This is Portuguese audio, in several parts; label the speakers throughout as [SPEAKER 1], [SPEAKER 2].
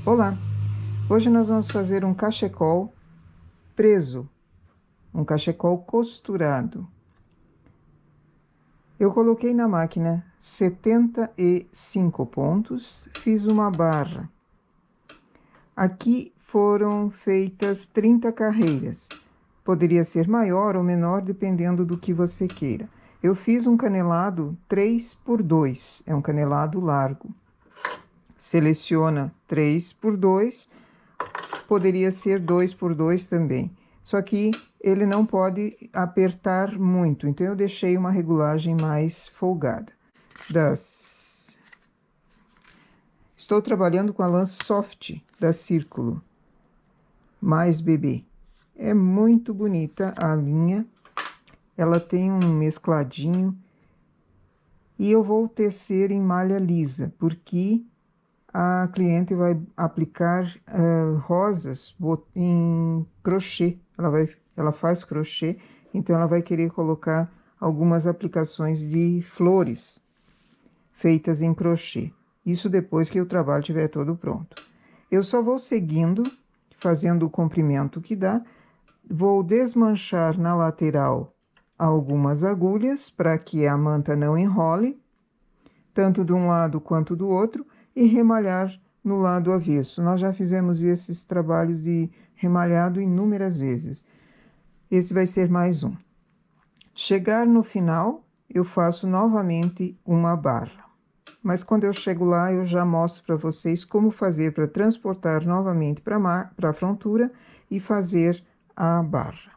[SPEAKER 1] Olá! Hoje nós vamos fazer um cachecol preso, um cachecol costurado. Eu coloquei na máquina 75 pontos, fiz uma barra. Aqui foram feitas 30 carreiras. Poderia ser maior ou menor, dependendo do que você queira. Eu fiz um canelado 3x2, é um canelado largo. Seleciona 3x2, poderia ser 2x2 também. Só que ele não pode apertar muito, então eu deixei uma regulagem mais folgada. Estou trabalhando com a lã soft da Círculo, mais bebê. É muito bonita a linha, ela tem um mescladinho. E eu vou tecer em malha lisa, porque a cliente vai aplicar rosas em crochê. Ela faz crochê, então ela vai querer colocar algumas aplicações de flores feitas em crochê. Isso depois que o trabalho estiver todo pronto. Eu só vou seguindo, fazendo o comprimento que dá. Vou desmanchar na lateral algumas agulhas para que a manta não enrole, tanto de um lado quanto do outro, e remalhar no lado avesso. Nós já fizemos esses trabalhos de remalhado inúmeras vezes. Esse vai ser mais um. Chegar no final, eu faço novamente uma barra. Mas quando eu chego lá, eu já mostro para vocês como fazer para transportar novamente para a frontura e fazer a barra,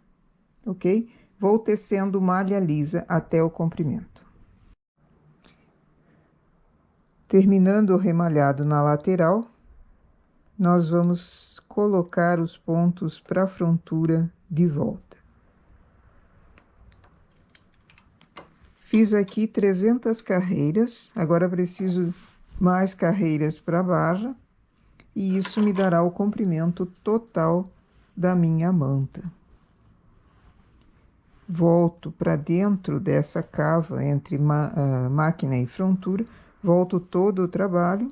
[SPEAKER 1] ok? Vou tecendo malha lisa até o comprimento. Terminando o remalhado na lateral, nós vamos colocar os pontos para a frontura de volta. Fiz aqui 300 carreiras, agora preciso mais carreiras para a barra, e isso me dará o comprimento total da minha manta. Volto para dentro dessa cava entre máquina e frontura, volto todo o trabalho,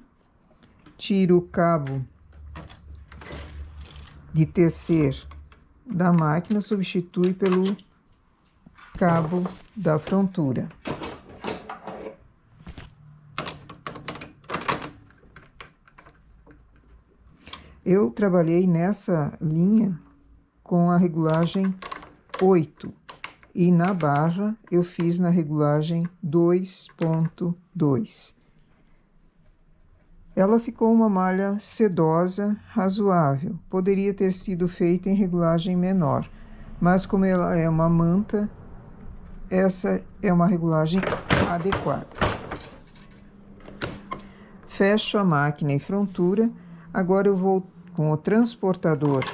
[SPEAKER 1] tiro o cabo de tecer da máquina, substitui pelo cabo da frontura. Eu trabalhei nessa linha com a regulagem 8 e na barra eu fiz na regulagem 2.2. Ela ficou uma malha sedosa, razoável. Poderia ter sido feita em regulagem menor, mas como ela é uma manta, essa é uma regulagem adequada. Fecho a máquina e frontura. Agora eu vou com o transportador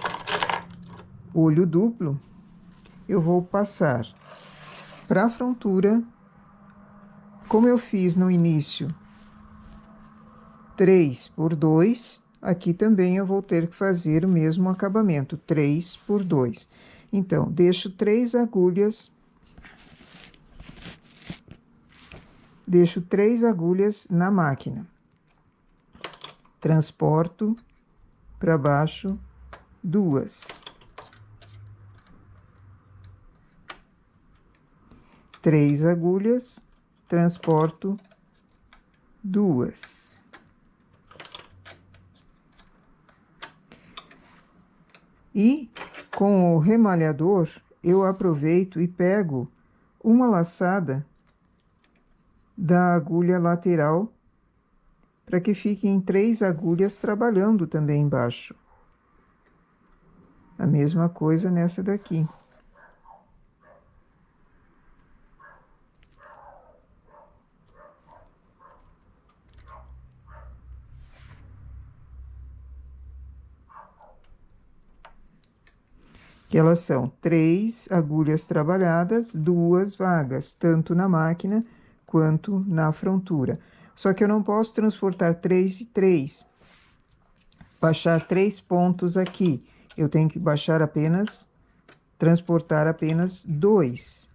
[SPEAKER 1] olho duplo, eu vou passar para a frontura, como eu fiz no início 3x2, aqui também eu vou ter que fazer o mesmo acabamento, 3x2. Então, deixo 3 agulhas na máquina. Transporto para baixo 2. 3 agulhas, transporto 2. E com o remalhador, eu aproveito e pego uma laçada da agulha lateral, para que fiquem 3 agulhas trabalhando também embaixo. A mesma coisa nessa daqui. Que elas são 3 agulhas trabalhadas, 2 vagas, tanto na máquina quanto na frontura. Só que eu não posso transportar 3 e 3, baixar 3 pontos aqui. Eu tenho que transportar apenas 2,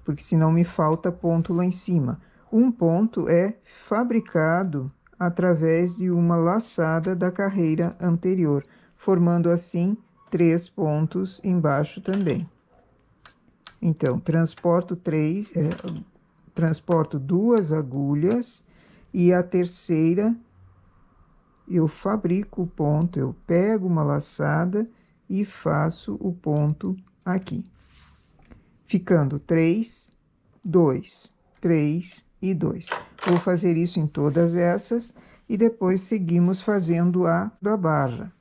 [SPEAKER 1] porque senão me falta ponto lá em cima. Um ponto é fabricado através de uma laçada da carreira anterior, formando assim 3 pontos embaixo também. Então, transporto 2 agulhas e a terceira eu fabrico o ponto, eu pego uma laçada e faço o ponto aqui, ficando 3, 2, 3 e 2. Vou fazer isso em todas essas e depois seguimos fazendo a da barra.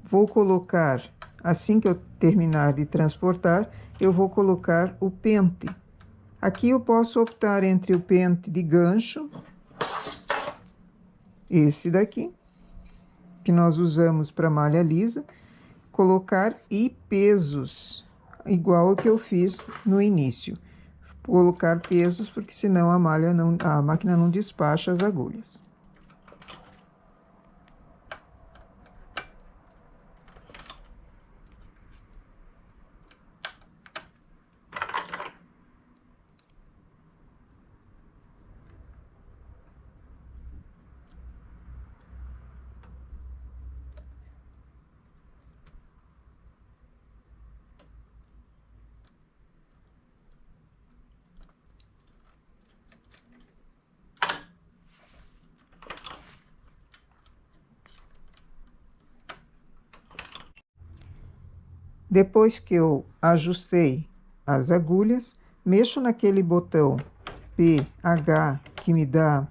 [SPEAKER 1] Vou colocar, assim que eu terminar de transportar, eu vou colocar o pente. Aqui eu posso optar entre o pente de gancho, esse daqui, que nós usamos para malha lisa, colocar e pesos, igual o que eu fiz no início. Colocar pesos, porque senão a máquina não despacha as agulhas. Depois que eu ajustei as agulhas, mexo naquele botão PH que me dá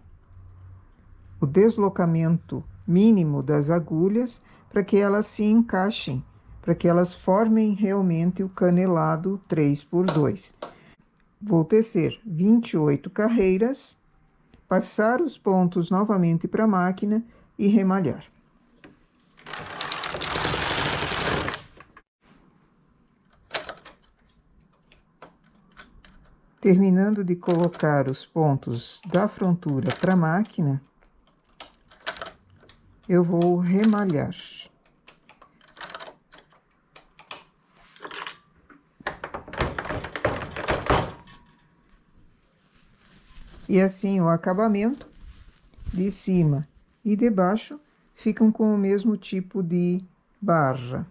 [SPEAKER 1] o deslocamento mínimo das agulhas para que elas se encaixem, para que elas formem realmente o canelado 3x2. Vou tecer 28 carreiras, passar os pontos novamente para a máquina e remalhar. Terminando de colocar os pontos da frontura para a máquina, eu vou remalhar. E assim o acabamento de cima e de baixo ficam com o mesmo tipo de barra.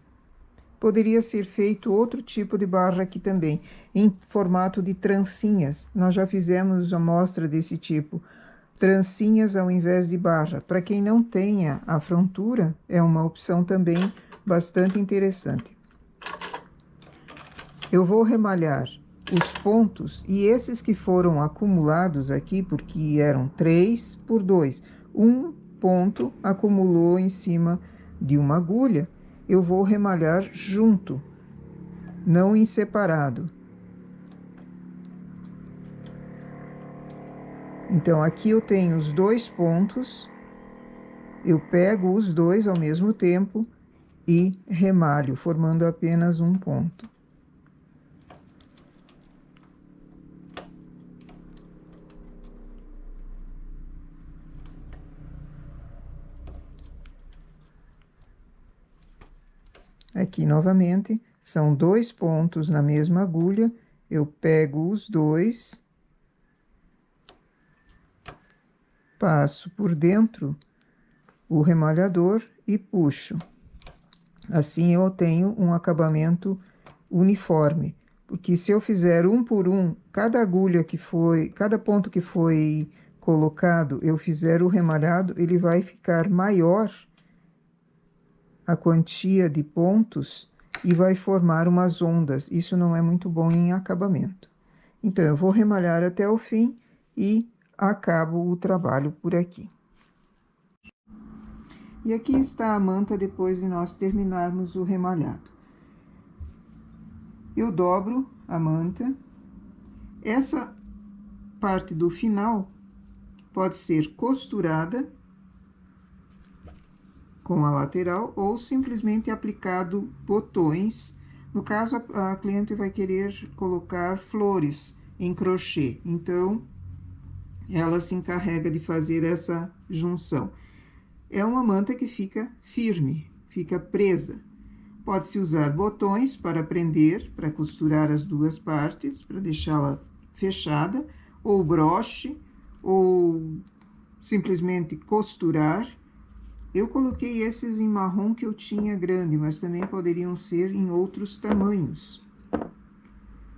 [SPEAKER 1] Poderia ser feito outro tipo de barra aqui também, em formato de trancinhas. Nós já fizemos a mostra desse tipo, trancinhas ao invés de barra. Para quem não tenha a frontura, é uma opção também bastante interessante. Eu vou remalhar os pontos e esses que foram acumulados aqui, porque eram 3x2, um ponto acumulou em cima de uma agulha, eu vou remalhar junto, não em separado. Então, aqui eu tenho os 2 pontos, eu pego os 2 ao mesmo tempo e remalho, formando apenas um ponto. Aqui, novamente, são 2 pontos na mesma agulha, eu pego os 2, passo por dentro o remalhador e puxo. Assim, eu tenho um acabamento uniforme, porque se eu fizer um por um, cada ponto que foi colocado, eu fizer o remalhado, ele vai ficar maior a quantia de pontos e vai formar umas ondas. Isso não é muito bom em acabamento. Então, eu vou remalhar até o fim e acabo o trabalho por aqui. E aqui está a manta depois de nós terminarmos o remalhado. Eu dobro a manta. Essa parte do final pode ser costurada com a lateral ou simplesmente aplicado botões. No caso, a cliente vai querer colocar flores em crochê, então ela se encarrega de fazer essa junção. É uma manta que fica firme, fica presa. Pode-se usar botões para prender, para costurar as duas partes, para deixá-la fechada, ou broche, ou simplesmente costurar. Eu coloquei esses em marrom que eu tinha grande, mas também poderiam ser em outros tamanhos.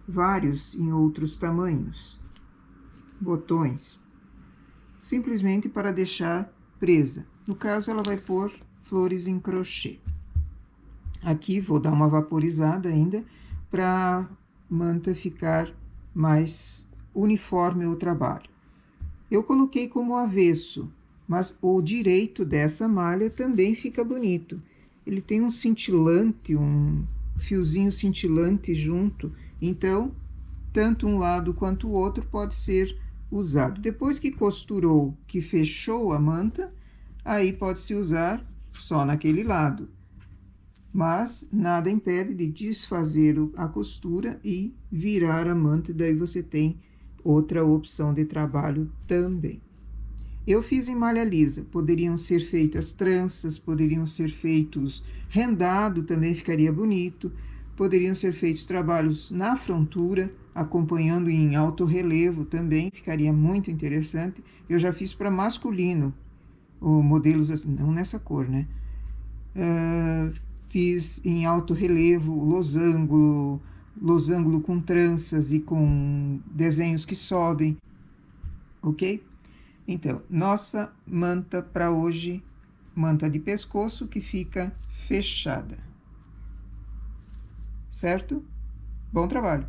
[SPEAKER 1] Vários em outros tamanhos. Botões. Simplesmente para deixar presa. No caso, ela vai pôr flores em crochê. Aqui vou dar uma vaporizada ainda para a manta ficar mais uniforme o trabalho. Eu coloquei como avesso, mas o direito dessa malha também fica bonito. Ele tem um cintilante, um fiozinho cintilante junto, então, tanto um lado quanto o outro pode ser usado. Depois que costurou, que fechou a manta, aí pode-se usar só naquele lado. Mas nada impede de desfazer a costura e virar a manta, daí você tem outra opção de trabalho também. Eu fiz em malha lisa, poderiam ser feitas tranças, poderiam ser feitos rendado, também ficaria bonito, poderiam ser feitos trabalhos na frontura, acompanhando em alto relevo também, ficaria muito interessante. Eu já fiz para masculino, modelos assim, não nessa cor, né? Fiz em alto relevo, losango com tranças e com desenhos que sobem, ok? Então, nossa manta para hoje, manta de pescoço que fica fechada, certo? Bom trabalho!